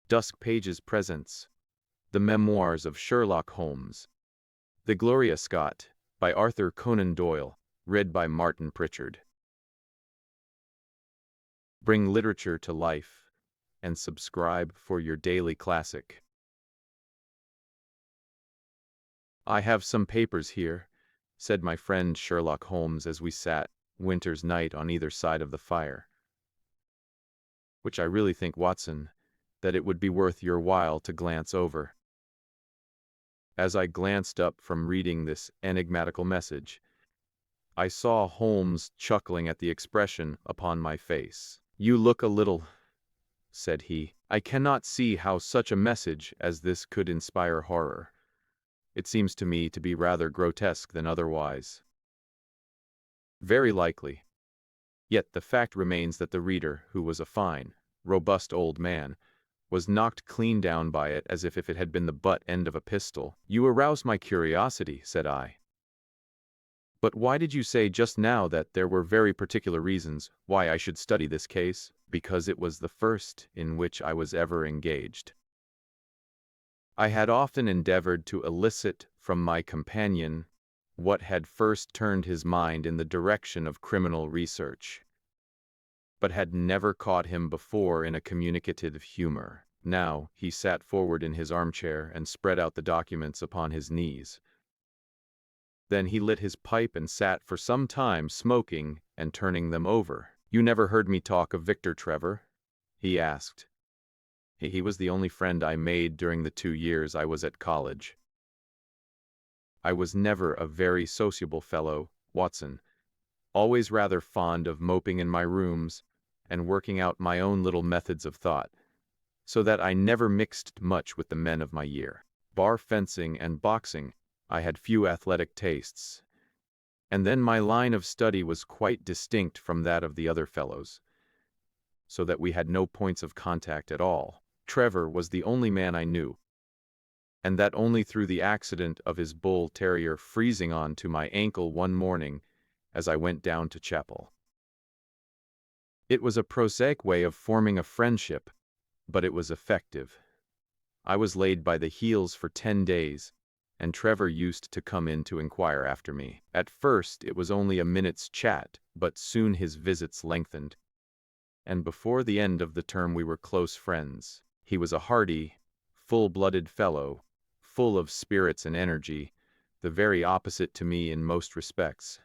Dusk Pages presents The Memoirs of Sherlock Holmes. The Gloria Scott, by Arthur Conan Doyle, read by Martin Prichard. Bring literature to life, and subscribe for your daily classic. "I have some papers here," said my friend Sherlock Holmes as we sat, winter's night, on either side of the fire, "which I really think, Watson, that it would be worth your while to glance over." As I glanced up from reading this enigmatical message, I saw Holmes chuckling at the expression upon my face. "You look a little," said he. "I cannot see how such a message as this could inspire horror. It seems to me to be rather grotesque than otherwise." "Very likely. Yet the fact remains that the reader, who was a fine, robust old man, was knocked clean down by it as if it had been the butt end of a pistol." "You arouse my curiosity," said I. "But why did you say just now that there were very particular reasons why I should study this case?" "Because it was the first in which I was ever engaged. I had often endeavored to elicit from my companion what had first turned his mind in the direction of criminal research, but had never caught him before in a communicative humor. Now he sat forward in his armchair and spread out the documents upon his knees. Then he lit his pipe and sat for some time smoking and turning them over. "You never heard me talk of Victor Trevor?" he asked. "He was the only friend I made during the 2 years I was at college. I was never a very sociable fellow, Watson, always rather fond of moping in my rooms and working out my own little methods of thought, so that I never mixed much with the men of my year. Bar fencing and boxing, I had few athletic tastes, and then my line of study was quite distinct from that of the other fellows, so that we had no points of contact at all. Trevor was the only man I knew, and that only through the accident of his bull terrier freezing on to my ankle one morning as I went down to chapel. It was a prosaic way of forming a friendship, but it was effective. I was laid by the heels for 10 days, and Trevor used to come in to inquire after me. At first it was only a minute's chat, but soon his visits lengthened, and before the end of the term we were close friends. He was a hearty, full-blooded fellow, full of spirits and energy, the very opposite to me in most respects.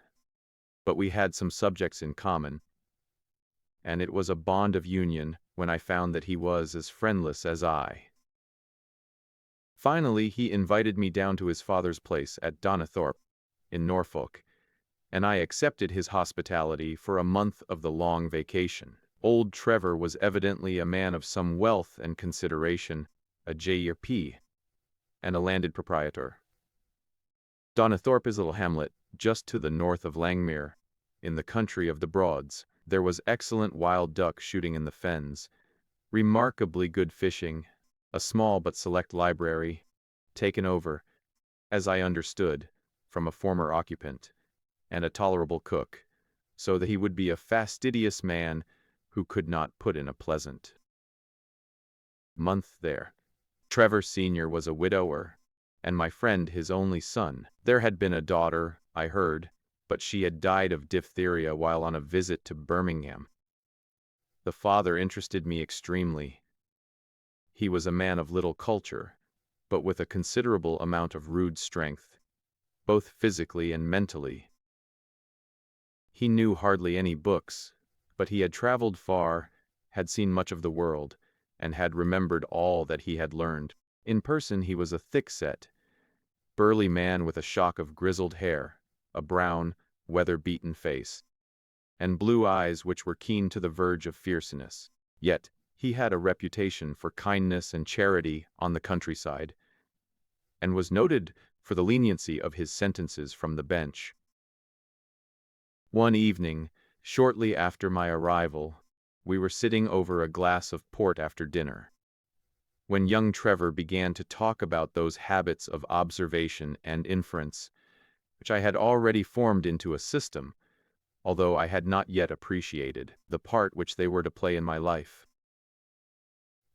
But we had some subjects in common, and it was a bond of union when I found that he was as friendless as I. Finally, he invited me down to his father's place at Donnithorpe, in Norfolk, and I accepted his hospitality for a month of the long vacation. Old Trevor was evidently a man of some wealth and consideration, a J.P., and a landed proprietor. Donnithorpe is a little hamlet just to the north of Langmere, in the country of the Broads. There was excellent wild duck shooting in the fens, remarkably good fishing, a small but select library, taken over, as I understood, from a former occupant, and a tolerable cook, so that he would be a fastidious man who could not put in a pleasant month there. Trevor Sr. was a widower, and my friend his only son. There had been a daughter, I heard, but she had died of diphtheria while on a visit to Birmingham. The father interested me extremely. He was a man of little culture, but with a considerable amount of rude strength, both physically and mentally. He knew hardly any books, but he had traveled far, had seen much of the world, and had remembered all that he had learned. In person he was a thick-set, burly man with a shock of grizzled hair, a brown, weather-beaten face, and blue eyes which were keen to the verge of fierceness. Yet he had a reputation for kindness and charity on the countryside, and was noted for the leniency of his sentences from the bench. One evening, shortly after my arrival, we were sitting over a glass of port after dinner, when young Trevor began to talk about those habits of observation and inference which I had already formed into a system, although I had not yet appreciated the part which they were to play in my life.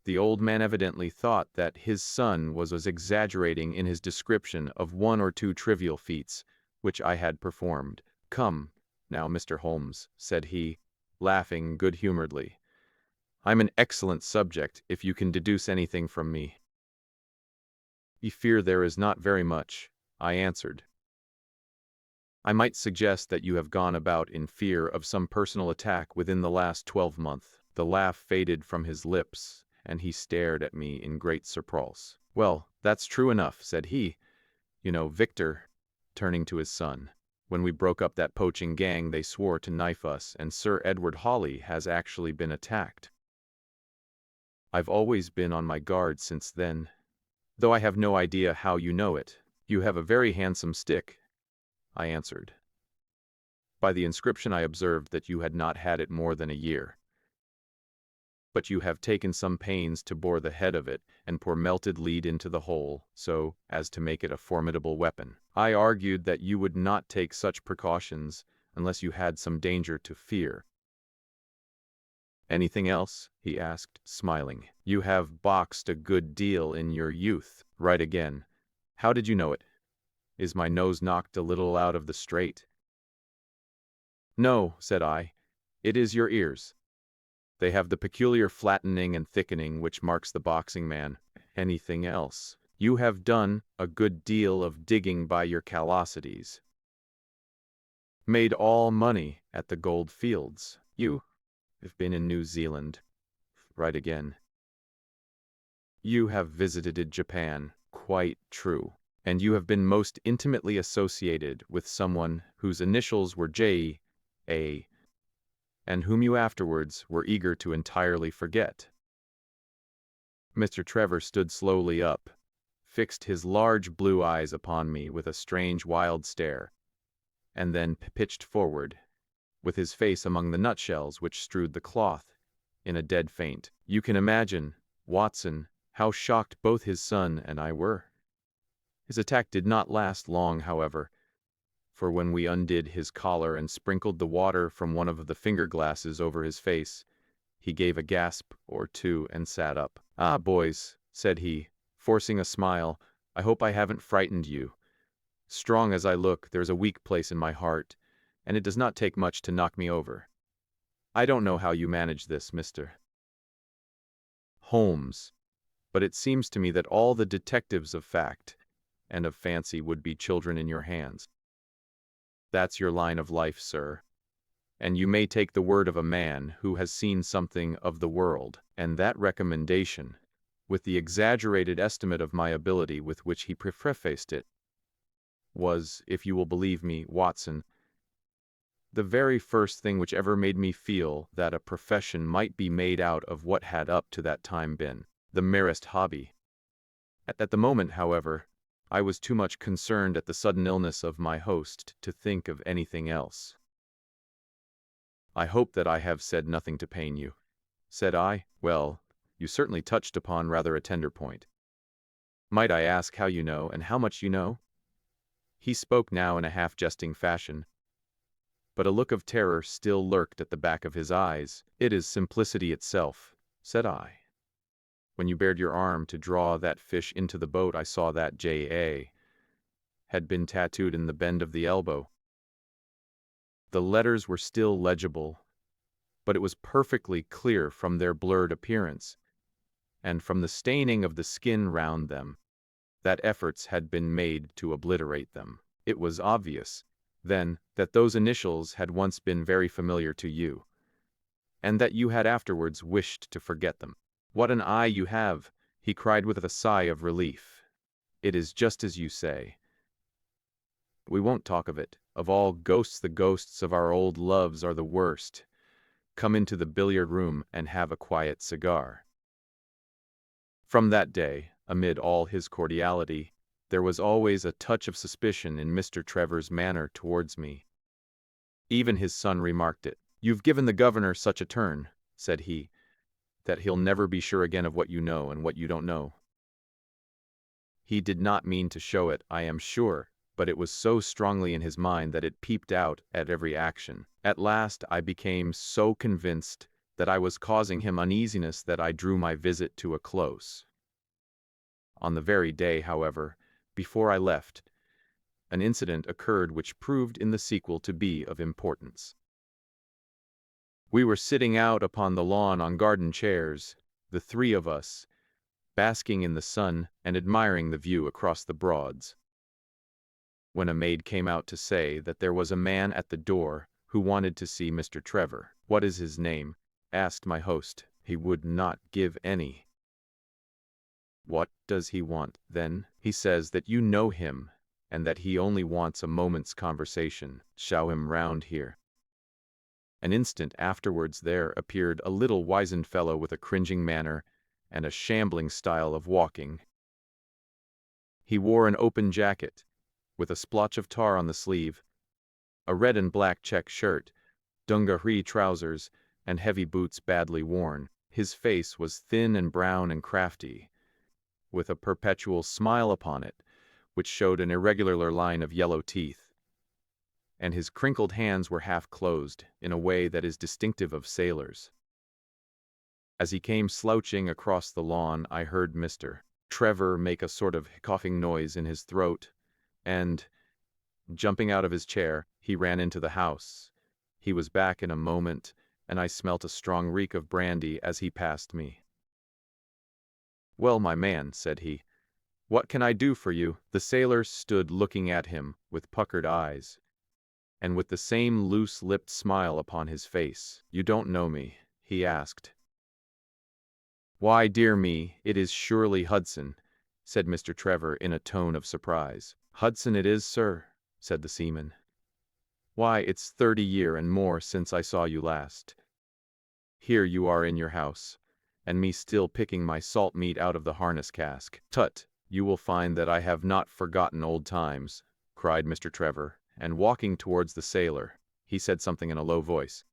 The old man evidently thought that his son was exaggerating in his description of one or two trivial feats which I had performed. "Come, now, Mr. Holmes," said he, laughing good-humoredly. "I'm an excellent subject if you can deduce anything from me." "I fear there is not very much," I answered. "I might suggest that you have gone about in fear of some personal attack within the last 12-month. The laugh faded from his lips, and he stared at me in great surprise. "Well, that's true enough," said he. "You know, Victor," turning to his son, "when we broke up that poaching gang they swore to knife us, and Sir Edward Hawley has actually been attacked. I've always been on my guard since then, though I have no idea how you know it." "You have a very handsome stick," I answered. "By the inscription I observed that you had not had it more than a year. But you have taken some pains to bore the head of it and pour melted lead into the hole, so as to make it a formidable weapon. I argued that you would not take such precautions unless you had some danger to fear." "Anything else?" he asked, smiling. "You have boxed a good deal in your youth." "Right again. How did you know it? Is my nose knocked a little out of the straight?" "No," said I. "It is your ears. They have the peculiar flattening and thickening which marks the boxing man." "Anything else?" "You have done a good deal of digging by your callosities. Made all money at the gold fields." "You have been in New Zealand." "Right again." "You have visited Japan." "Quite true." "And you have been most intimately associated with someone whose initials were J.A., and whom you afterwards were eager to entirely forget." Mr. Trevor stood slowly up, fixed his large blue eyes upon me with a strange wild stare, and then pitched forward, with his face among the nutshells which strewed the cloth, in a dead faint. You can imagine, Watson, how shocked both his son and I were. His attack did not last long, however, for when we undid his collar and sprinkled the water from one of the finger-glasses over his face, he gave a gasp or two and sat up. "Ah, boys," said he, forcing a smile, "I hope I haven't frightened you. Strong as I look, there's a weak place in my heart, and it does not take much to knock me over. I don't know how you manage this, Mr. Holmes, but it seems to me that all the detectives of fact and of fancy would be children in your hands. That's your line of life, sir, and you may take the word of a man who has seen something of the world." And that recommendation, with the exaggerated estimate of my ability with which he prefaced it, was, if you will believe me, Watson, the very first thing which ever made me feel that a profession might be made out of what had up to that time been the merest hobby. At the moment, however, I was too much concerned at the sudden illness of my host to think of anything else. "I hope that I have said nothing to pain you," said I. "Well, you certainly touched upon rather a tender point. Might I ask how you know, and how much you know?" He spoke now in a half-jesting fashion, but a look of terror still lurked at the back of his eyes. "It is simplicity itself," said I. "When you bared your arm to draw that fish into the boat, I saw that J.A. had been tattooed in the bend of the elbow. The letters were still legible, but it was perfectly clear from their blurred appearance, and from the staining of the skin round them, that efforts had been made to obliterate them. It was obvious, then, that those initials had once been very familiar to you, and that you had afterwards wished to forget them." "What an eye you have!" he cried with a sigh of relief. "It is just as you say. We won't talk of it. Of all ghosts, the ghosts of our old loves are the worst. Come into the billiard-room and have a quiet cigar." From that day, amid all his cordiality, there was always a touch of suspicion in Mr. Trevor's manner towards me. Even his son remarked it. "You've given the governor such a turn," said he, "that he'll never be sure again of what you know and what you don't know." He did not mean to show it, I am sure, but it was so strongly in his mind that it peeped out at every action. At last I became so convinced that I was causing him uneasiness that I drew my visit to a close. On the very day, however, before I left, an incident occurred which proved in the sequel to be of importance. We were sitting out upon the lawn on garden chairs, the three of us, basking in the sun and admiring the view across the Broads, when a maid came out to say that there was a man at the door who wanted to see Mr. Trevor. "What is his name?" asked my host. He would not give any. "What does he want, then?" "He says that you know him, and that he only wants a moment's conversation. Show him round here." An instant afterwards there appeared a little wizened fellow with a cringing manner and a shambling style of walking. He wore an open jacket, with a splotch of tar on the sleeve, a red and black check shirt, dungaree trousers, and heavy boots badly worn. His face was thin and brown and crafty, with a perpetual smile upon it, which showed an irregular line of yellow teeth, and his crinkled hands were half closed in a way that is distinctive of sailors. As he came slouching across the lawn, I heard Mr. Trevor make a sort of coughing noise in his throat, and, jumping out of his chair, he ran into the house. He was back in a moment, and I smelt a strong reek of brandy as he passed me. "Well, my man," said he, "what can I do for you?" The sailor stood looking at him with puckered eyes, and with the same loose-lipped smile upon his face. "You don't know me?" he asked. "Why, dear me, it is surely Hudson," said Mr. Trevor in a tone of surprise. "Hudson it is, sir," said the seaman. "Why, it's 30 year and more since I saw you last. Here you are in your house, and me still picking my salt meat out of the harness cask." "Tut, you will find that I have not forgotten old times," cried Mr. Trevor, and walking towards the sailor, he said something in a low voice.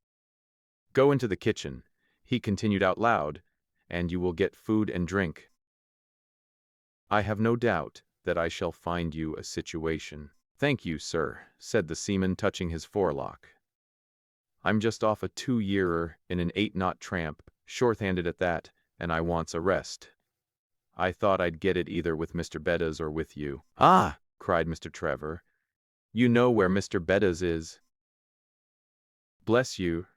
"Go into the kitchen," he continued out loud, "and you will get food and drink. I have no doubt that I shall find you a situation." "Thank you, sir," said the seaman, touching his forelock. "I'm just off a 2-yearer in an 8-knot tramp, short-handed at that, and I wants a rest. I thought I'd get it either with Mr. Beddoes or with you." "Ah!" cried Mr. Trevor. "You know where Mr. Beddoes is?" "Bless you,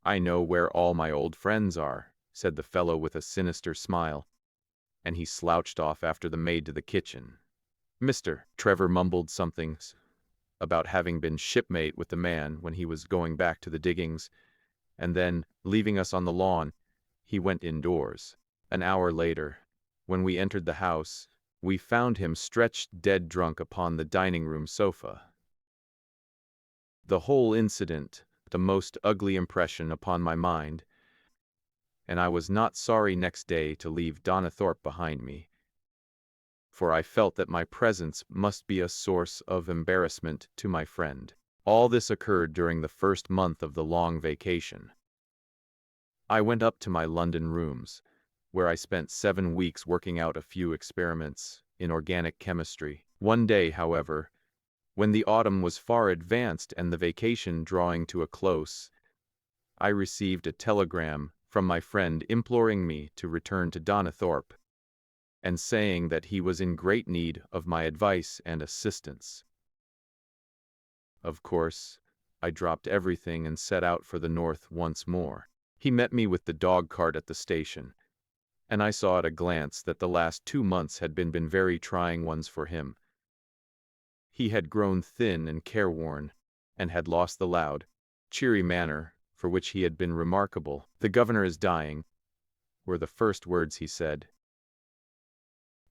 I know where all my old friends are," said the fellow with a sinister smile, and he slouched off after the maid to the kitchen. Mr. Trevor mumbled something about having been shipmate with the man when he was going back to the diggings, and then, leaving us on the lawn, he went indoors. An hour later, when we entered the house, we found him stretched dead drunk upon the dining-room sofa. The whole incident the most ugly impression upon my mind, and I was not sorry next day to leave Donnithorpe behind me, for I felt that my presence must be a source of embarrassment to my friend. All this occurred during the first month of the long vacation. I went up to my London rooms, where I spent 7 weeks working out a few experiments in organic chemistry. One day, however, when the autumn was far advanced and the vacation drawing to a close, I received a telegram from my friend imploring me to return to Donnithorpe, and saying that he was in great need of my advice and assistance. Of course, I dropped everything and set out for the north once more. He met me with the dog-cart at the station, and I saw at a glance that the last 2 months had been very trying ones for him. He had grown thin and careworn, and had lost the loud, cheery manner for which he had been remarkable. "The governor is dying," were the first words he said.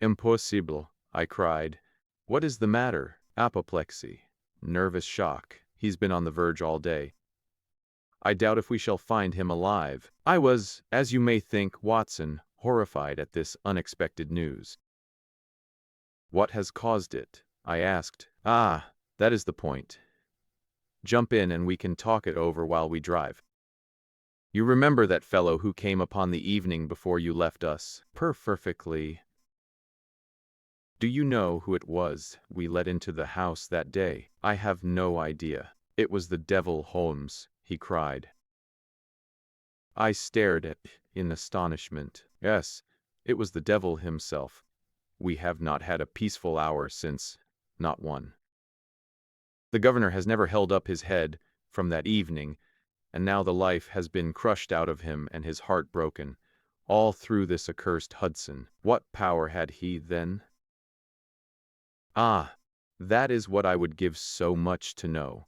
"Impossible," I cried. "What is the matter?" "Apoplexy. Nervous shock. He's been on the verge all day. I doubt if we shall find him alive." I was, as you may think, Watson, horrified at this unexpected news. "What has caused it?" I asked. "Ah, that is the point. Jump in and we can talk it over while we drive. You remember that fellow who came upon the evening before you left us?" "Perfectly." "Do you know who it was we let into the house that day?" "I have no idea." "It was the devil Holmes," he cried. I stared at it in astonishment. Yes, it was the devil himself. We have not had a peaceful hour since, not one. The governor has never held up his head from that evening, and now the life has been crushed out of him and his heart broken, all through this accursed Hudson. What power had he then? Ah, that is what I would give so much to know.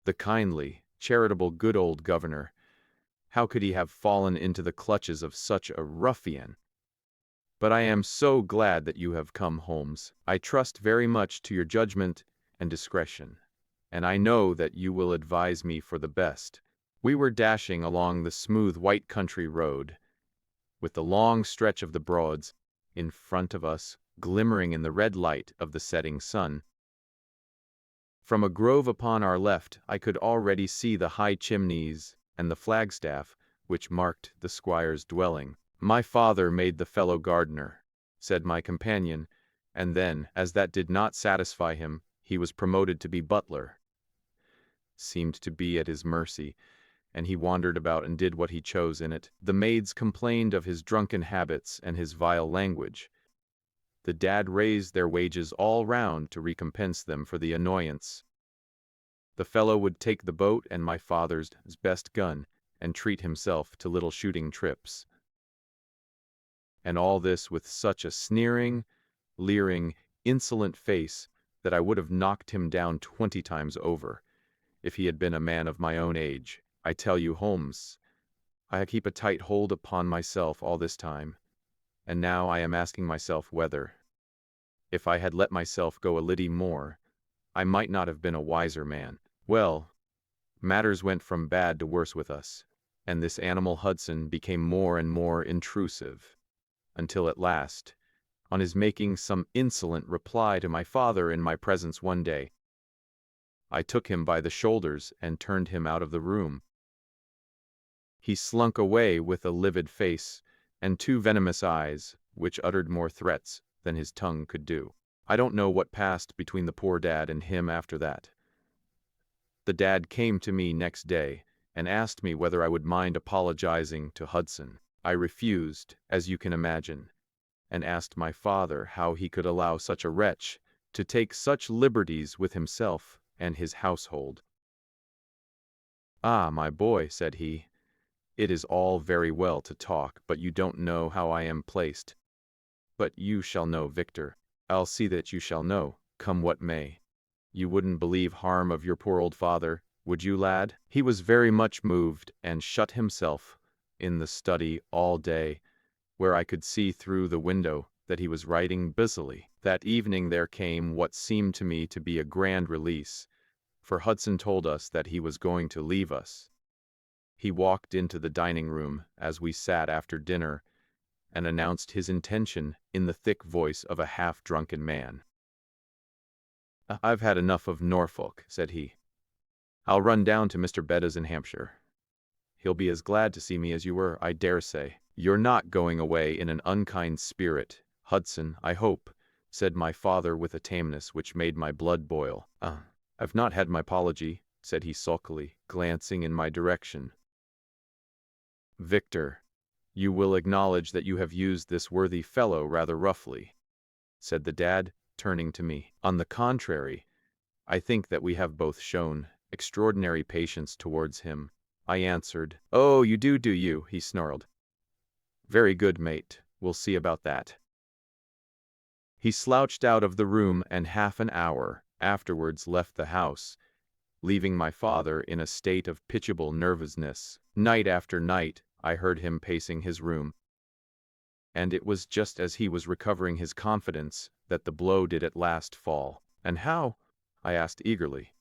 The kindly, charitable good old governor, how could he have fallen into the clutches of such a ruffian? But I am so glad that you have come, Holmes. I trust very much to your judgment and discretion, and I know that you will advise me for the best. We were dashing along the smooth white country road, with the long stretch of the Broads in front of us, glimmering in the red light of the setting sun. From a grove upon our left I could already see the high chimneys and the flagstaff which marked the squire's dwelling. "My father made the fellow gardener," said my companion, and then, as that did not satisfy him, he was promoted to be butler. Seemed to be at his mercy, and he wandered about and did what he chose in it. The maids complained of his drunken habits and his vile language. The dad raised their wages all round to recompense them for the annoyance. The fellow would take the boat and my father's best gun, and treat himself to little shooting trips. And all this with such a sneering, leering, insolent face that I would have knocked him down 20 times over, if he had been a man of my own age. I tell you, Holmes, I keep a tight hold upon myself all this time, and now I am asking myself whether, if I had let myself go a little more, I might not have been a wiser man. Well, matters went from bad to worse with us, and this animal Hudson became more and more intrusive, until at last, on his making some insolent reply to my father in my presence one day, I took him by the shoulders and turned him out of the room. He slunk away with a livid face and 2 venomous eyes, which uttered more threats than his tongue could do. I don't know what passed between the poor dad and him after that. The dad came to me next day and asked me whether I would mind apologizing to Hudson. I refused, as you can imagine, and asked my father how he could allow such a wretch to take such liberties with himself and his household. "Ah, my boy," said he, "it is all very well to talk, but you don't know how I am placed. But you shall know, Victor. I'll see that you shall know, come what may. You wouldn't believe harm of your poor old father, would you, lad?" He was very much moved and shut himself in the study all day, where I could see through the window that he was writing busily. That evening there came what seemed to me to be a grand release, for Hudson told us that he was going to leave us. He walked into the dining room as we sat after dinner and announced his intention in the thick voice of a half-drunken man. "I've had enough of Norfolk," said he. "I'll run down to Mr. Betta's in Hampshire. He'll be as glad to see me as you were, I dare say." "You're not going away in an unkind spirit, Hudson, I hope," said my father with a tameness which made my blood boil. "I've not had my apology," said he sulkily, glancing in my direction. "Victor, you will acknowledge that you have used this worthy fellow rather roughly," said the dad, turning to me. "On the contrary, I think that we have both shown extraordinary patience towards him," I answered. "Oh, you do you?" he snarled. "Very good, mate. We'll see about that." He slouched out of the room and half an hour afterwards left the house, leaving my father in a state of pitiable nervousness. Night after night I heard him pacing his room, and it was just as he was recovering his confidence that the blow did at last fall. "And how?" I asked eagerly.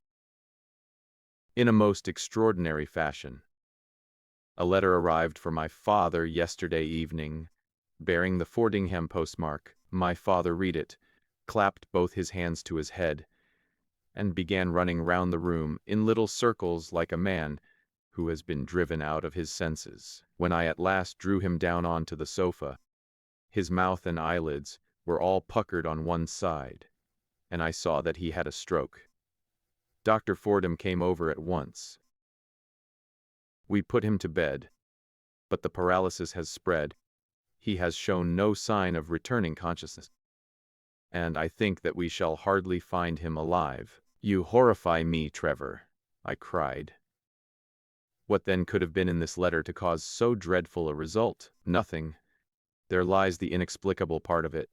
"In a most extraordinary fashion. A letter arrived for my father yesterday evening, bearing the Fordingham postmark. My father read it, clapped both his hands to his head, and began running round the room in little circles like a man who has been driven out of his senses. When I at last drew him down onto the sofa, his mouth and eyelids were all puckered on one side, and I saw that he had a stroke. Dr. Fordham came over at once. We put him to bed, but the paralysis has spread. He has shown no sign of returning consciousness, and I think that we shall hardly find him alive." "You horrify me, Trevor," I cried. "What then could have been in this letter to cause so dreadful a result?" "Nothing. There lies the inexplicable part of it.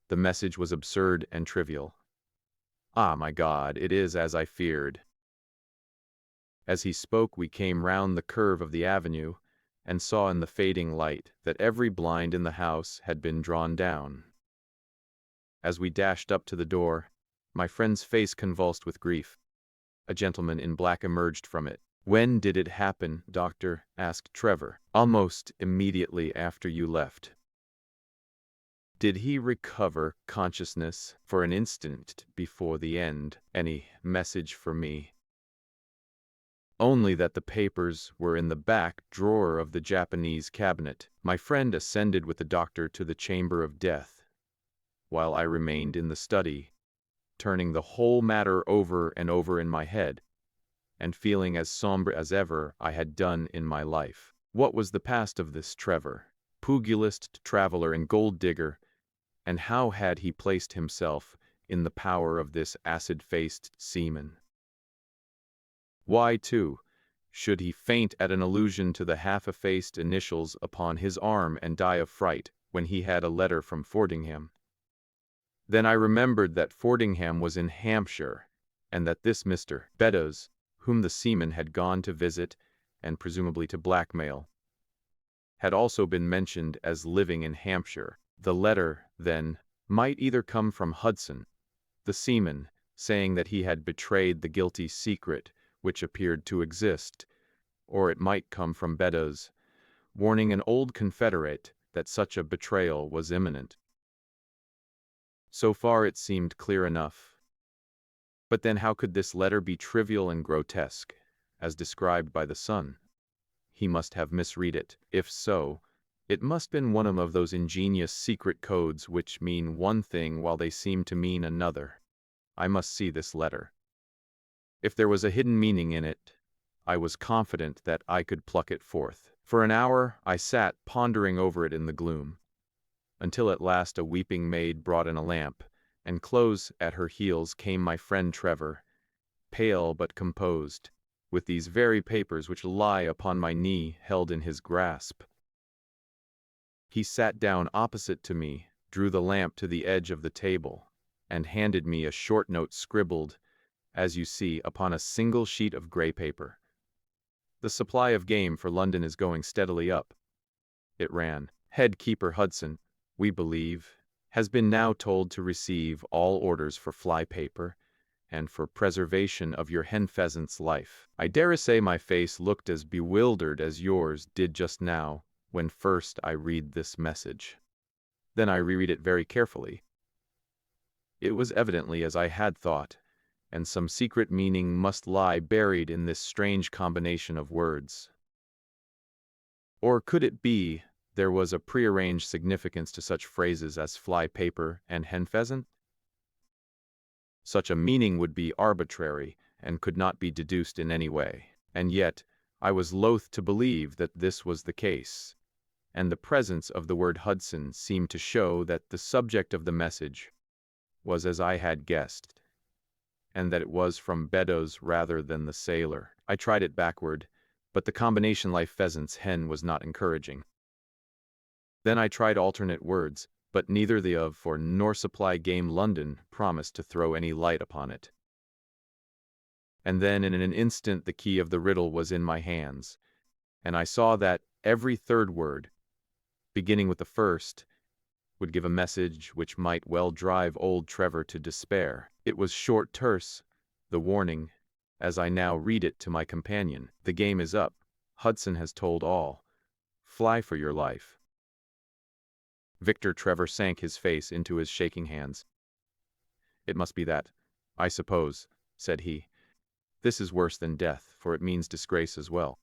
The message was absurd and trivial. Ah, my God, it is as I feared." As he spoke, we came round the curve of the avenue, and saw in the fading light that every blind in the house had been drawn down. As we dashed up to the door, my friend's face convulsed with grief. A gentleman in black emerged from it. "When did it happen, doctor?" asked Trevor. "Almost immediately after you left." "Did he recover consciousness for an instant before the end? Any message for me?" "Only that the papers were in the back drawer of the Japanese cabinet." My friend ascended with the doctor to the chamber of death, while I remained in the study, turning the whole matter over and over in my head, and feeling as sombre as ever I had done in my life. What was the past of this Trevor, pugilist, traveler, and gold digger, and how had he placed himself in the power of this acid-faced seaman? Why, too, should he faint at an allusion to the half-effaced initials upon his arm and die of fright when he had a letter from Fordingham? Then I remembered that Fordingham was in Hampshire, and that this Mr. Beddoes, whom the seaman had gone to visit and presumably to blackmail, had also been mentioned as living in Hampshire. The letter, then, might either come from Hudson, the seaman, saying that he had betrayed the guilty secret which appeared to exist, or it might come from Beddoes, warning an old confederate that such a betrayal was imminent. So far it seemed clear enough. But then how could this letter be trivial and grotesque, as described by the son? He must have misread it. If so, it must have been one of those ingenious secret codes which mean one thing while they seem to mean another. I must see this letter. If there was a hidden meaning in it, I was confident that I could pluck it forth. For an hour I sat pondering over it in the gloom, until at last a weeping maid brought in a lamp, and close at her heels came my friend Trevor, pale but composed, with these very papers which lie upon my knee held in his grasp. He sat down opposite to me, drew the lamp to the edge of the table, and handed me a short note scribbled, as you see, upon a single sheet of grey paper. "The supply of game for London is going steadily up," it ran. "Head keeper Hudson, we believe, has been now told to receive all orders for fly paper, and for preservation of your hen pheasant's life." I dare say my face looked as bewildered as yours did just now when first I read this message. Then I reread it very carefully. It was evidently as I had thought, and some secret meaning must lie buried in this strange combination of words. Or could it be there was a prearranged significance to such phrases as fly paper and hen pheasant? Such a meaning would be arbitrary and could not be deduced in any way. And yet, I was loath to believe that this was the case, and the presence of the word Hudson seemed to show that the subject of the message was as I had guessed, and that it was from Beddoes rather than the sailor. I tried it backward, but the combination like pheasant's hen was not encouraging. Then I tried alternate words, but neither the of for nor supply game London promised to throw any light upon it. And then in an instant the key of the riddle was in my hands, and I saw that every third word, beginning with the first, would give a message which might well drive old Trevor to despair. It was short, terse, the warning, as I now read it to my companion. The game is up. Hudson has told all. Fly for your life. Victor Trevor sank his face into his shaking hands. It must be that, I suppose, said he. This is worse than death, for it means disgrace as well.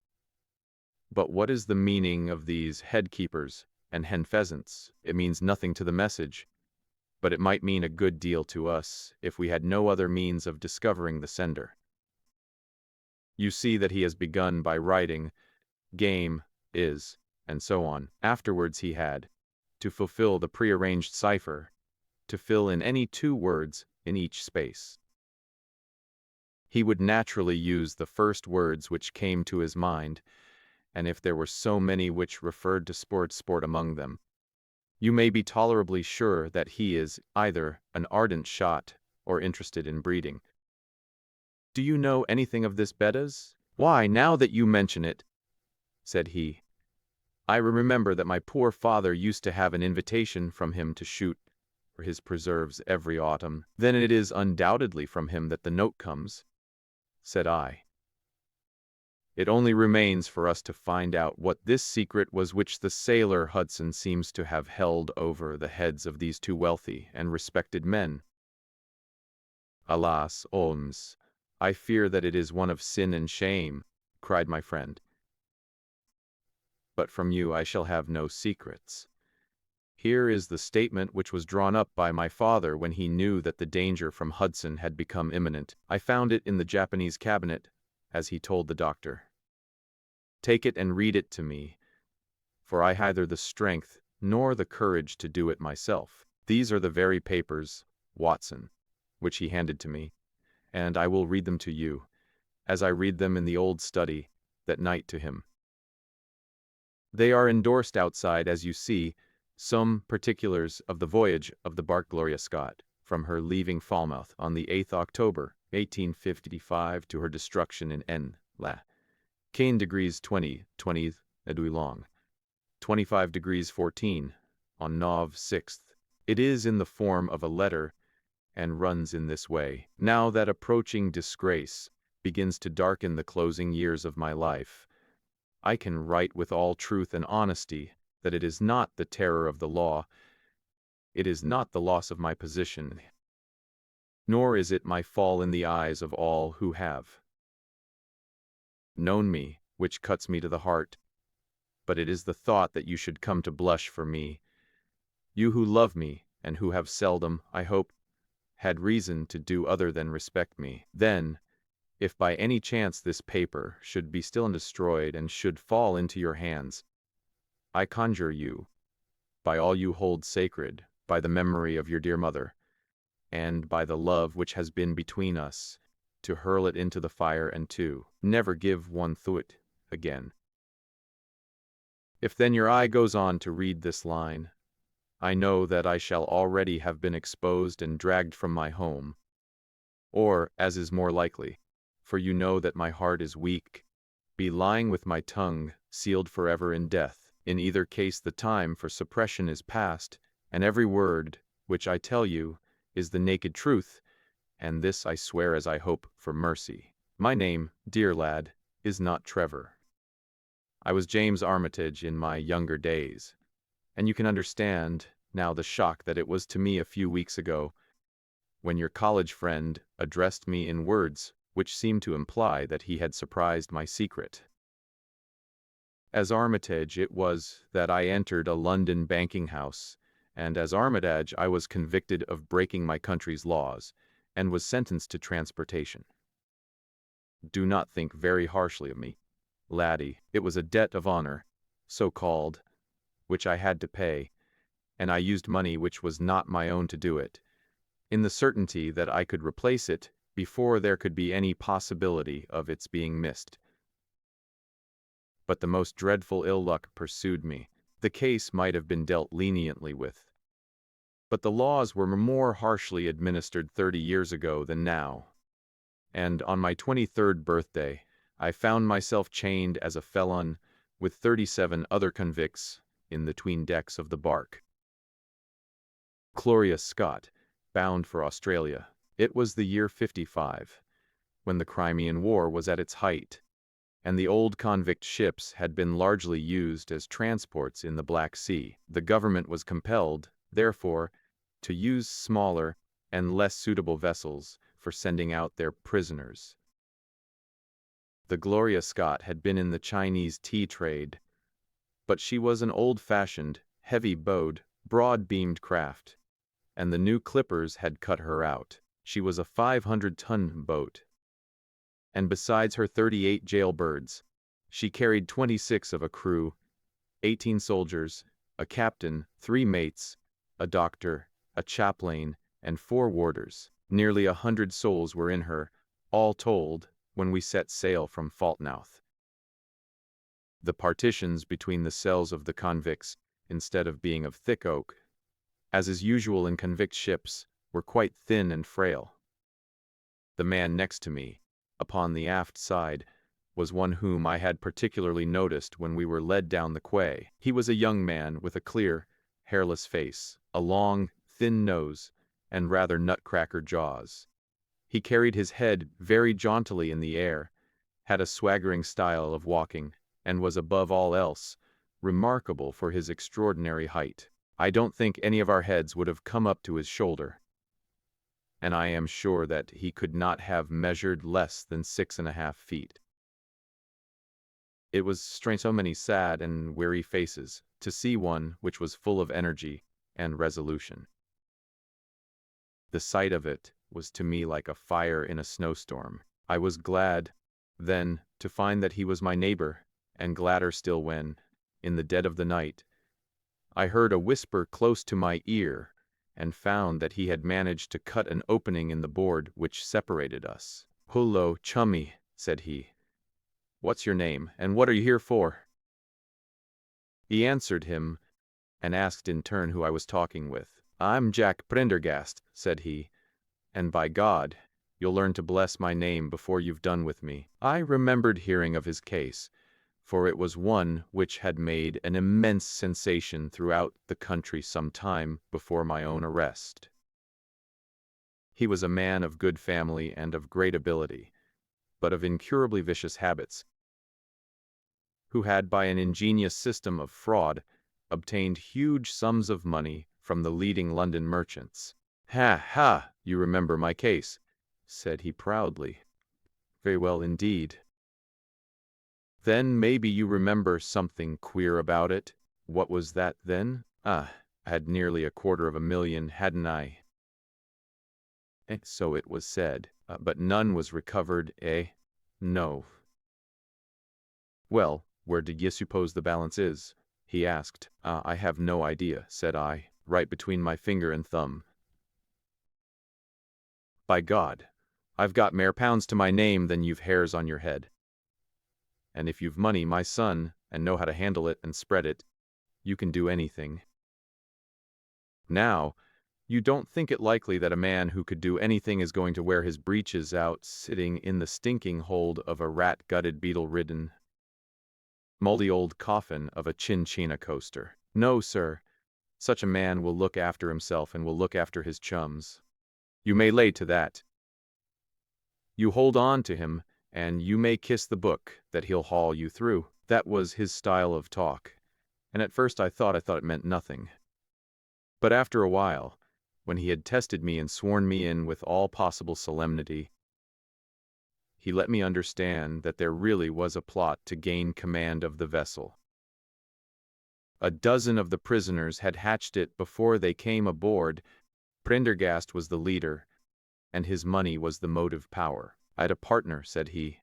But what is the meaning of these head keepers and hen pheasants? It means nothing to the message, but it might mean a good deal to us if we had no other means of discovering the sender. You see that he has begun by writing game is, and so on. Afterwards he had to fulfill the prearranged cipher, to fill in any 2 words in each space. He would naturally use the first words which came to his mind, and if there were so many which referred to sport among them, you may be tolerably sure that he is either an ardent shot or interested in breeding. Do you know anything of this, Bettas? Why, now that you mention it, said he, I remember that my poor father used to have an invitation from him to shoot for his preserves every autumn. Then it is undoubtedly from him that the note comes, said I. It only remains for us to find out what this secret was which the sailor Hudson seems to have held over the heads of these 2 wealthy and respected men. Alas, Holmes, I fear that it is one of sin and shame, cried my friend. But from you I shall have no secrets. Here is the statement which was drawn up by my father when he knew that the danger from Hudson had become imminent. I found it in the Japanese cabinet, as he told the doctor. Take it and read it to me, for I have neither the strength nor the courage to do it myself. These are the very papers, Watson, which he handed to me, and I will read them to you, as I read them in the old study that night to him. They are endorsed outside, as you see, some particulars of the voyage of the bark Gloria Scott, from her leaving Falmouth on the 8th October, 1855, to her destruction in N.La. Cane degrees 20 Edui long, 25 degrees 14, on Nov 6th. It is in the form of a letter, and runs in this way. Now that approaching disgrace begins to darken the closing years of my life, I can write with all truth and honesty that it is not the terror of the law, it is not the loss of my position, nor is it my fall in the eyes of all who have known me, which cuts me to the heart, but it is the thought that you should come to blush for me, you who love me, and who have seldom, I hope, had reason to do other than respect me. Then, if by any chance this paper should be still undestroyed and should fall into your hands, I conjure you, by all you hold sacred, by the memory of your dear mother, and by the love which has been between us, to hurl it into the fire and to never give one thought again. If then your eye goes on to read this line, I know that I shall already have been exposed and dragged from my home, or, as is more likely, for you know that my heart is weak, be lying with my tongue sealed forever in death. In either case the time for suppression is past, and every word which I tell you is the naked truth, and this I swear as I hope for mercy. My name, dear lad, is not Trevor. I was James Armitage in my younger days, and you can understand now the shock that it was to me a few weeks ago, when your college friend addressed me in words which seemed to imply that he had surprised my secret. As Armitage it was that I entered a London banking house, and as Armitage I was convicted of breaking my country's laws, and was sentenced to transportation. Do not think very harshly of me, laddie. It was a debt of honor, so called, which I had to pay, and I used money which was not my own to do it, in the certainty that I could replace it before there could be any possibility of its being missed. But the most dreadful ill luck pursued me. The case might have been dealt leniently with, but the laws were more harshly administered 30 years ago than now, and on my 23rd birthday I found myself chained as a felon with 37 other convicts in the 'tween decks of the bark Gloria Scott, bound for Australia. It was the year 55, when the Crimean War was at its height, and the old convict ships had been largely used as transports in the Black Sea. The government was compelled, therefore, to use smaller and less suitable vessels for sending out their prisoners. The Gloria Scott had been in the Chinese tea trade, but she was an old-fashioned, heavy-bowed, broad-beamed craft, and the new clippers had cut her out. She was a 500-ton boat, and besides her 38 jailbirds, she carried 26 of a crew 18 soldiers, a captain, 3 mates, a doctor, a chaplain, and 4 warders. Nearly 100 souls were in her, all told, when we set sail from Falmouth. The partitions between the cells of the convicts, instead of being of thick oak, as is usual in convict ships, were quite thin and frail. The man next to me, upon the aft side, was one whom I had particularly noticed when we were led down the quay. He was a young man with a clear, hairless face, a long, thin nose, and rather nutcracker jaws. He carried his head very jauntily in the air, had a swaggering style of walking, and was above all else remarkable for his extraordinary height. I don't think any of our heads would have come up to his shoulder, and I am sure that he could not have measured less than 6.5 feet. It was strange, so many sad and weary faces, to see one which was full of energy and resolution. The sight of it was to me like a fire in a snowstorm. I was glad, then, to find that he was my neighbor, and gladder still when, in the dead of the night, I heard a whisper close to my ear, and found that he had managed to cut an opening in the board which separated us. "Hullo, chummy," said he. "What's your name, and what are you here for?" He answered him, and asked in turn who I was talking with. "I'm Jack Prendergast," said he, "and by God, you'll learn to bless my name before you've done with me." I remembered hearing of his case, for it was one which had made an immense sensation throughout the country some time before my own arrest. He was a man of good family and of great ability, but of incurably vicious habits, who had by an ingenious system of fraud obtained huge sums of money from the leading London merchants. "Ha, ha, you remember my case," said he proudly. "Very well indeed." "Then maybe you remember something queer about it." "What was that then?" "I had nearly 250,000, hadn't I?" "So it was said, but none was recovered, eh?" "No." "Well, where do you suppose the balance is?" he asked. "I have no idea," said I. "Right between my finger and thumb." "By God, I've got more pounds to my name than you've hairs on your head. And if you've money, my son, and know how to handle it and spread it, you can do anything. Now, you don't think it likely that a man who could do anything is going to wear his breeches out sitting in the stinking hold of a rat-gutted, beetle-ridden, moldy old coffin of a chinchina coaster. No, sir, such a man will look after himself and will look after his chums. You may lay to that. You hold on to him, and you may kiss the book that he'll haul you through." That was his style of talk, and at first I thought it meant nothing. But after a while, when he had tested me and sworn me in with all possible solemnity, he let me understand that there really was a plot to gain command of the vessel. A dozen of the prisoners had hatched it before they came aboard. Prendergast was the leader, and his money was the motive power. "I'd a partner," said he,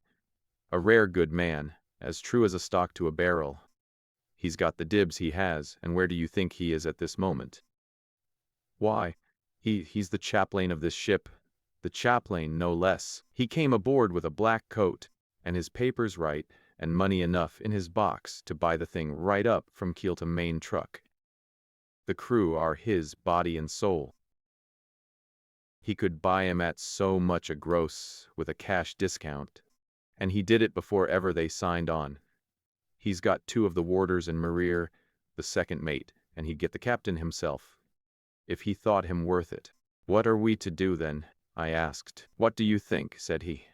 "a rare good man, as true as a stock to a barrel. He's got the dibs, he has, and where do you think he is at this moment?" "Why, he's the chaplain of this ship, the chaplain, no less. He came aboard with a black coat, and his papers right, and money enough in his box to buy the thing right up from keel to main truck. The crew are his body and soul. He could buy 'em at so much a gross with a cash discount, and he did it before ever they signed on. He's got 2 of the warders and Maria, the second mate, and he'd get the captain himself, if he thought him worth it." "What are we to do then?" I asked. "What do you think?" said he.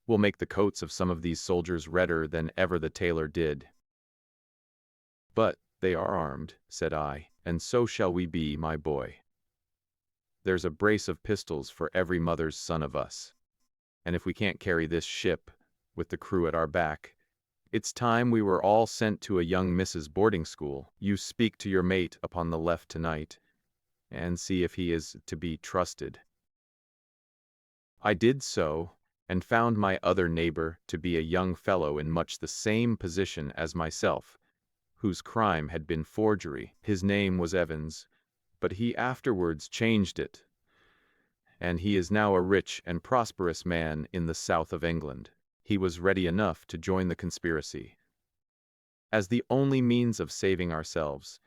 "We'll make the coats of some of these soldiers redder than ever the tailor did." "But they are armed," said I, "and so shall we be, my boy. There's a brace of pistols for every mother's son of us. And if we can't carry this ship, with the crew at our back, it's time we were all sent to a young Mrs. boarding school. You speak to your mate upon the left tonight, and see if he is to be trusted." I did so, and found my other neighbor to be a young fellow in much the same position as myself, whose crime had been forgery. His name was Evans, but he afterwards changed it, and he is now a rich and prosperous man in the south of England. He was ready enough to join the conspiracy as the only means of saving ourselves,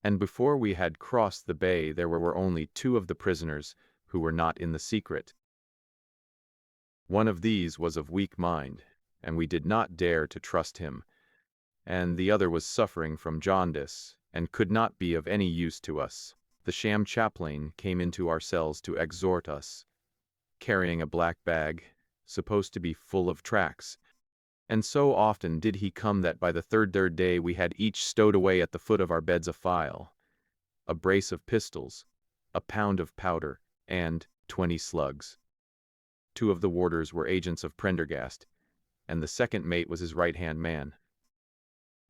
and before we had crossed the bay there were only two of the prisoners who were not in the secret. One of these was of weak mind, and we did not dare to trust him, and the other was suffering from jaundice, and could not be of any use to us. The sham chaplain came into our cells to exhort us, carrying a black bag, supposed to be full of tracts, and so often did he come that by the third day we had each stowed away at the foot of our beds a file, a brace of pistols, a pound of powder, and 20 slugs. 2 of the warders were agents of Prendergast, and the second mate was his right-hand man.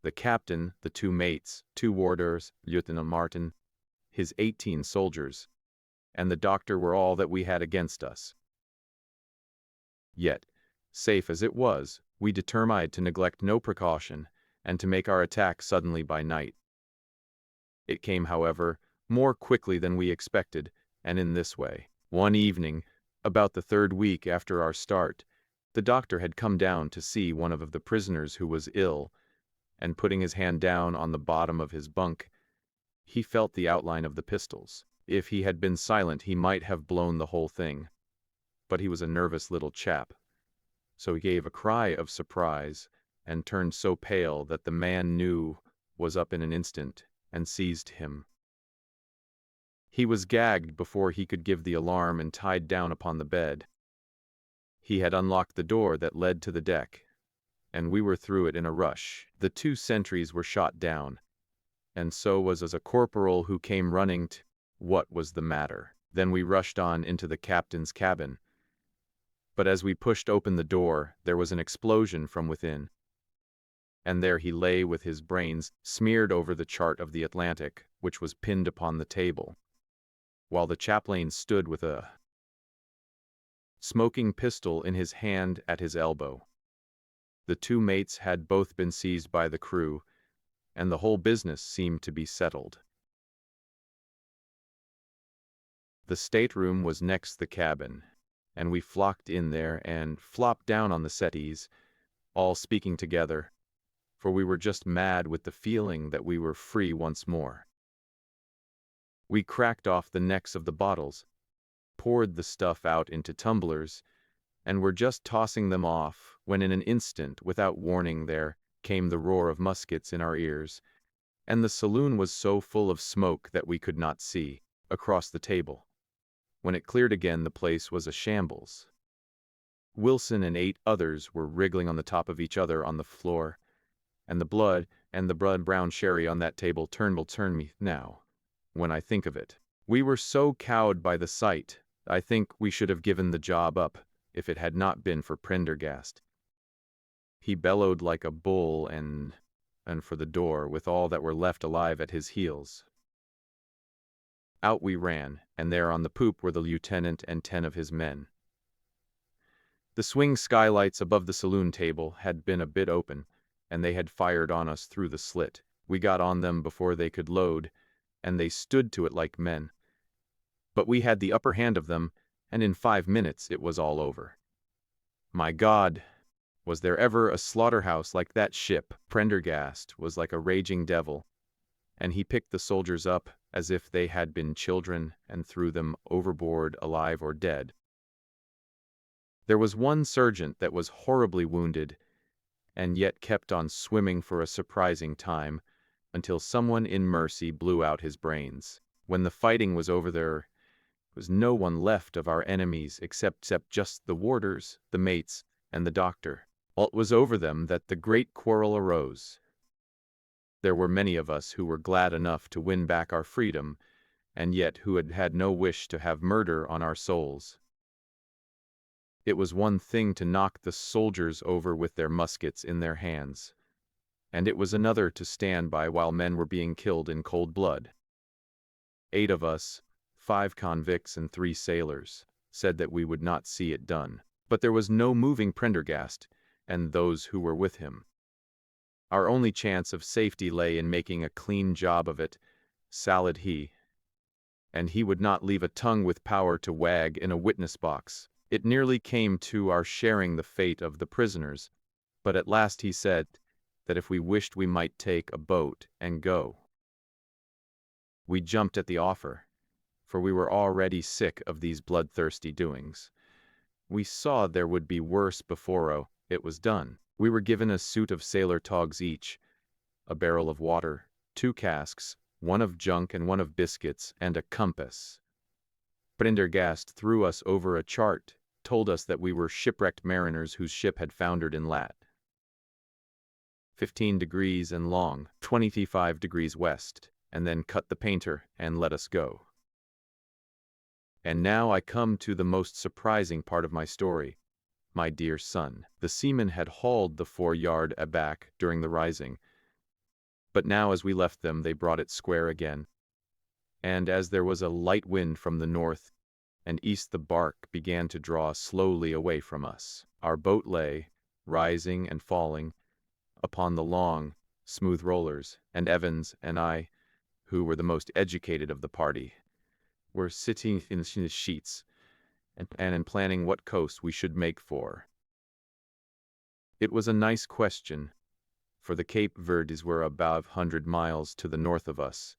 The captain, the 2 mates, 2 warders, Lieutenant Martin, his 18 soldiers, and the doctor were all that we had against us. Yet, safe as it was, we determined to neglect no precaution, and to make our attack suddenly by night. It came, however, more quickly than we expected, and in this way. One evening, about the 3rd week after our start, the doctor had come down to see one of the prisoners who was ill, and putting his hand down on the bottom of his bunk, he felt the outline of the pistols. If he had been silent he might have blown the whole thing, but he was a nervous little chap. So he gave a cry of surprise, and turned so pale that the man knew was up in an instant, and seized him. He was gagged before he could give the alarm and tied down upon the bed. He had unlocked the door that led to the deck, and we were through it in a rush. The 2 sentries were shot down, and so was a corporal who came running to what was the matter. Then we rushed on into the captain's cabin. But as we pushed open the door, there was an explosion from within, and there he lay with his brains smeared over the chart of the Atlantic, which was pinned upon the table, while the chaplain stood with a smoking pistol in his hand at his elbow. The 2 mates had both been seized by the crew, and the whole business seemed to be settled. The stateroom was next the cabin, and we flocked in there and flopped down on the settees, all speaking together, for we were just mad with the feeling that we were free once more. We cracked off the necks of the bottles, poured the stuff out into tumblers, and were just tossing them off when in an instant, without warning, there came the roar of muskets in our ears, and the saloon was so full of smoke that we could not see across the table. When it cleared again, the place was a shambles. Wilson and 8 others were wriggling on the top of each other on the floor, and the blood brown sherry on that table turn me now, when I think of it. We were so cowed by the sight, I think we should have given the job up, if it had not been for Prendergast. He bellowed like a bull and for the door, with all that were left alive at his heels. Out we ran, and there on the poop were the lieutenant and 10 of his men. The swing skylights above the saloon table had been a bit open, and they had fired on us through the slit. We got on them before they could load, and they stood to it like men. But we had the upper hand of them, and in 5 minutes it was all over. My God, was there ever a slaughterhouse like that ship? Prendergast was like a raging devil, and he picked the soldiers up as if they had been children and threw them overboard alive or dead. There was one sergeant that was horribly wounded, and yet kept on swimming for a surprising time, until someone in mercy blew out his brains. When the fighting was over, there was no one left of our enemies except just the warders, the mates, and the doctor. It was over them that the great quarrel arose. There were many of us who were glad enough to win back our freedom, and yet who had had no wish to have murder on our souls. It was one thing to knock the soldiers over with their muskets in their hands, and it was another to stand by while men were being killed in cold blood. 8 of us, 5 convicts and 3 sailors, said that we would not see it done. But there was no moving Prendergast and those who were with him. Our only chance of safety lay in making a clean job of it, salad he. And he would not leave a tongue with power to wag in a witness box. It nearly came to our sharing the fate of the prisoners, but at last he said that if we wished we might take a boat and go. We jumped at the offer, for we were already sick of these bloodthirsty doings. We saw there would be worse before it was done. We were given a suit of sailor togs each, a barrel of water, 2 casks, one of junk and one of biscuits, and a compass. Prendergast threw us over a chart, told us that we were shipwrecked mariners whose ship had foundered in lat. 15 degrees and long, 25 degrees west, and then cut the painter and let us go. And now I come to the most surprising part of my story, my dear son. The seamen had hauled the foreyard aback during the rising, but now as we left them they brought it square again. And as there was a light wind from the north and east, the bark began to draw slowly away from us. Our boat lay, rising and falling, upon the long, smooth rollers, and Evans and I, who were the most educated of the party, were sitting in the sheets and planning what coast we should make for. It was a nice question, for the Cape Verdes were about 100 miles to the north of us,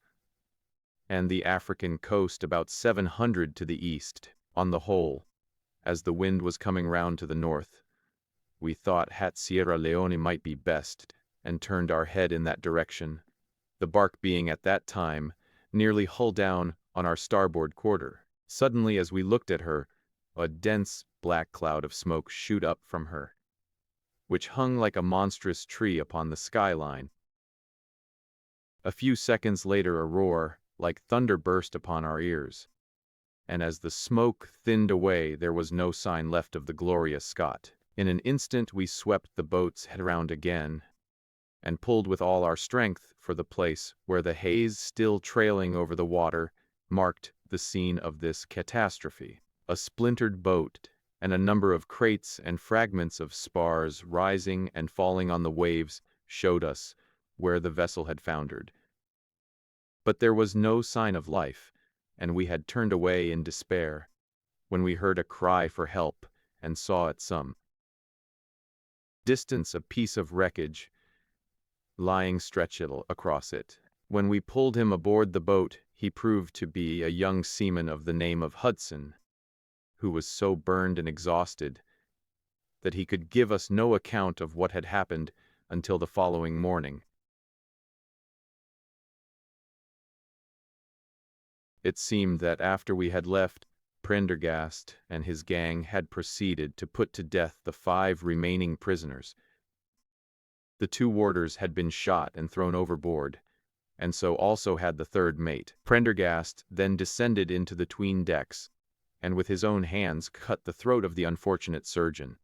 and the African coast about 700 to the east. On the whole, as the wind was coming round to the north, we thought that Sierra Leone might be best, and turned our head in that direction, the bark being at that time nearly hull down on our starboard quarter. Suddenly, as we looked at her, a dense black cloud of smoke shoot up from her, which hung like a monstrous tree upon the skyline. A few seconds later a roar like thunder burst upon our ears, and as the smoke thinned away there was no sign left of the Gloria Scott. In an instant we swept the boat's head round again, and pulled with all our strength for the place where the haze still trailing over the water marked the scene of this catastrophe. A splintered boat and a number of crates and fragments of spars rising and falling on the waves showed us where the vessel had foundered. But there was no sign of life, and we had turned away in despair, when we heard a cry for help and saw at some distance a piece of wreckage lying stretched across it. When we pulled him aboard the boat, he proved to be a young seaman of the name of Hudson, who was so burned and exhausted that he could give us no account of what had happened until the following morning. It seemed that after we had left, Prendergast and his gang had proceeded to put to death the 5 remaining prisoners. The 2 warders had been shot and thrown overboard, and so also had the 3rd mate. Prendergast then descended into the 'tween decks, and with his own hands cut the throat of the unfortunate surgeon.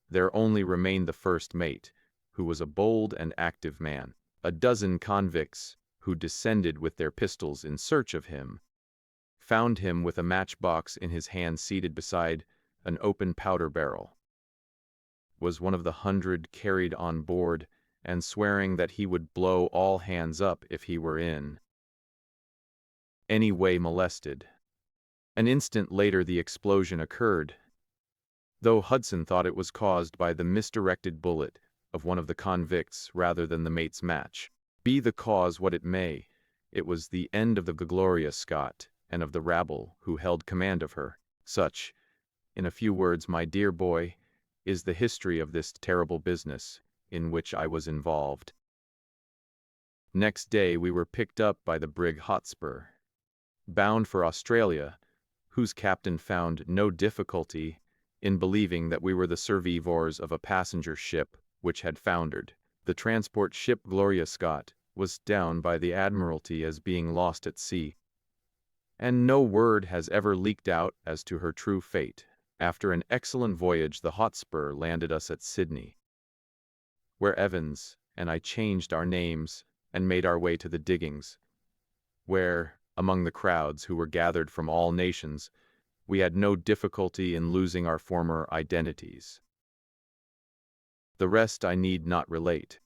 There only remained the 1st mate, who was a bold and active man. A dozen convicts, who descended with their pistols in search of him, found him with a matchbox in his hand seated beside an open powder barrel. Was one of the 100 carried on board, and swearing that he would blow all hands up if he were in any way molested. An instant later the explosion occurred, though Hudson thought it was caused by the misdirected bullet of one of the convicts rather than the mate's match. Be the cause what it may, it was the end of the Gloria Scott and of the rabble who held command of her. Such, in a few words, my dear boy, is the history of this terrible business in which I was involved. Next day we were picked up by the brig Hotspur, bound for Australia, whose captain found no difficulty in believing that we were the survivors of a passenger ship which had foundered. The transport ship Gloria Scott was down by the Admiralty as being lost at sea, and no word has ever leaked out as to her true fate. After an excellent voyage, the Hotspur landed us at Sydney, where Evans and I changed our names and made our way to the diggings, where, among the crowds who were gathered from all nations, we had no difficulty in losing our former identities. The rest I need not relate.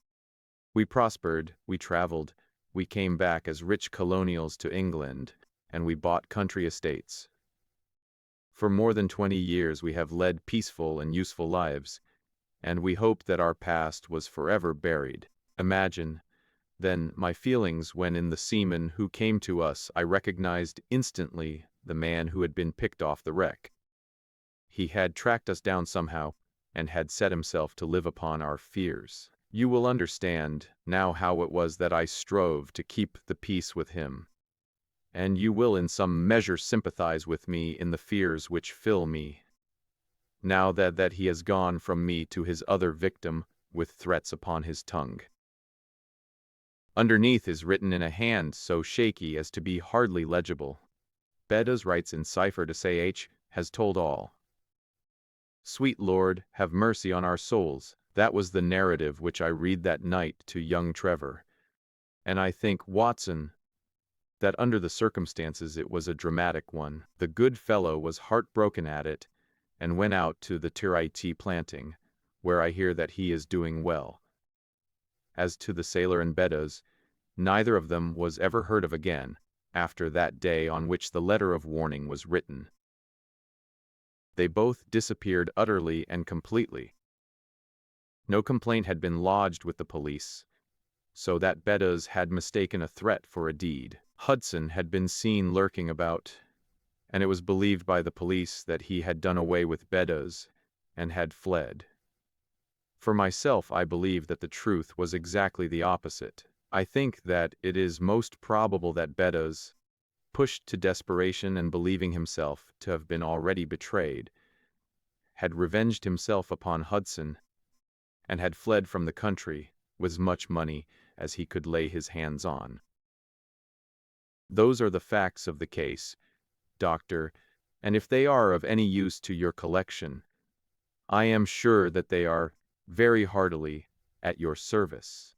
We prospered, we traveled, we came back as rich colonials to England, and we bought country estates. For more than 20 years we have led peaceful and useful lives, and we hoped that our past was forever buried. Imagine, then, my feelings when in the seaman who came to us I recognized instantly the man who had been picked off the wreck. He had tracked us down somehow, and had set himself to live upon our fears. You will understand now how it was that I strove to keep the peace with him, and you will in some measure sympathize with me in the fears which fill me, now that he has gone from me to his other victim with threats upon his tongue. Underneath is written in a hand so shaky as to be hardly legible. Beddoes writes in cipher to say H has told all. Sweet Lord, have mercy on our souls. That was the narrative which I read that night to young Trevor. And I think, Watson, that under the circumstances it was a dramatic one. The good fellow was heartbroken at it, and went out to the Tiriti planting, where I hear that he is doing well. As to the sailor and Beddoes, neither of them was ever heard of again, after that day on which the letter of warning was written. They both disappeared utterly and completely. No complaint had been lodged with the police, so that Beddoes had mistaken a threat for a deed. Hudson had been seen lurking about, and it was believed by the police that he had done away with Beddoes and had fled. For myself, I believe that the truth was exactly the opposite. I think that it is most probable that Beddoes, pushed to desperation and believing himself to have been already betrayed, had revenged himself upon Hudson, and had fled from the country with as much money as he could lay his hands on. Those are the facts of the case, Doctor, and if they are of any use to your collection, I am sure that they are very heartily at your service.